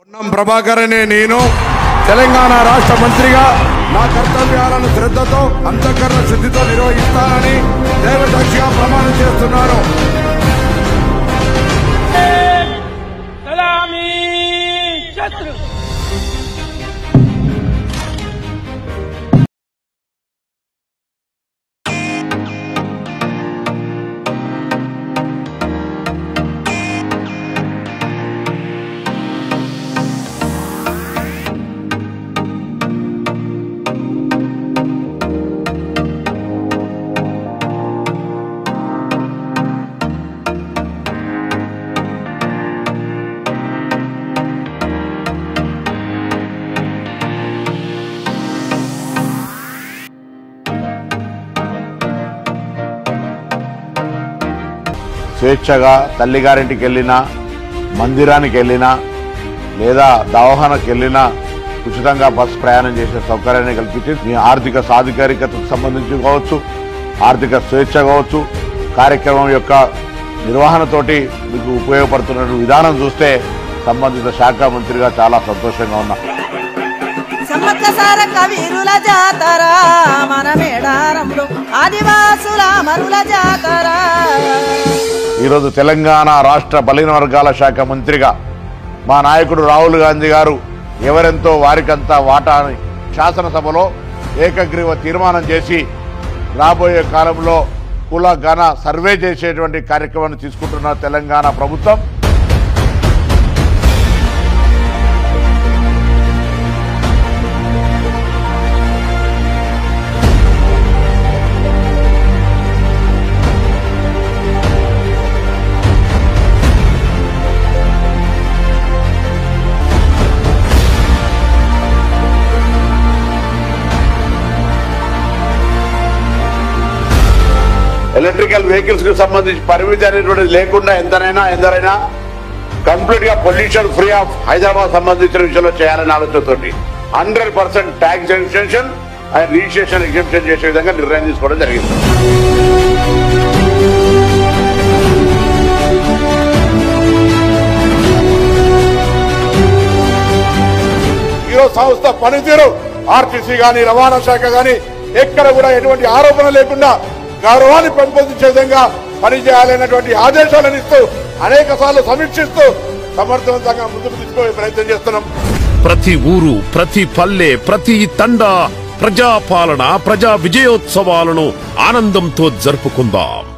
పొన్నం ప్రభాకర్ అనే నేను తెలంగాణ రాష్ట్ర మంత్రిగా నా కర్తవ్యాలను శ్రద్ధతో అంతఃకరణ శుద్ధితో నిర్వహిస్తానని దైవసాక్షిగా ప్రమాణం చేస్తున్నాను. స్వేచ్ఛగా తల్లిగారింటికి వెళ్ళినా, మందిరానికి వెళ్ళినా లేదా దవాఖానకి వెళ్ళినా ఉచితంగా బస్సు ప్రయాణం చేసే సౌకర్యాన్ని కల్పించి మీ ఆర్థిక సాధికారికతకు సంబంధించి కావచ్చు, ఆర్థిక స్వేచ్ఛ కావచ్చు, కార్యక్రమం యొక్క నిర్వహణతోటి మీకు ఉపయోగపడుతున్న విధానం చూస్తే సంబంధిత శాఖ మంత్రిగా చాలా సంతోషంగా ఉన్నా. సమ్మక్కసార కవిరుల జాతర మన మేడారంలో ఆదివాసుల మరుల జాతర. ఈరోజు తెలంగాణ రాష్ట్ర బలహీన వర్గాల శాఖ మంత్రిగా మా నాయకుడు రాహుల్ గాంధీ గారు ఎవరెంతో వారికంతా వాటా అని శాసనసభలో ఏకగ్రీవ తీర్మానం చేసి రాబోయే కాలంలో కుల గణ సర్వే చేసేటువంటి కార్యక్రమాన్ని తీసుకుంటున్న తెలంగాణ ప్రభుత్వం ఎలక్ట్రికల్ వెహికల్స్ కు సంబంధించి పరిమితి అనేటువంటిది లేకుండా ఎందరైనా కంప్లీట్ గా పొల్యూషన్ ఫ్రీ ఆఫ్ హైదరాబాద్ సంబంధించిన విషయంలో చేయాలనే ఆలోచనతో 100% tax exemption and registration exemption చేసే విధంగా నిర్ణయం తీసుకోవడం జరిగింది. ఈరోజు సంస్థ పనితీరు ఆర్టీసీ గాని రవాణా శాఖ గాని ఎక్కడ కూడా ఎటువంటి ఆరోపణ లేకుండా గౌరవాన్ని పెంపొందించే విధంగా పనిచేయాలనేటువంటి ఆదేశాలను ఇస్తూ అనేక సార్లు సమీక్షిస్తూ సమర్థవంతంగా ముందుకు తీసుకునే ప్రయత్నం చేస్తున్నాం. ప్రతి ఊరు, ప్రతి పల్లె, ప్రతి తండా ప్రజాపాలన, ప్రజా విజయోత్సవాలను ఆనందంతో జరుపుకుందాం.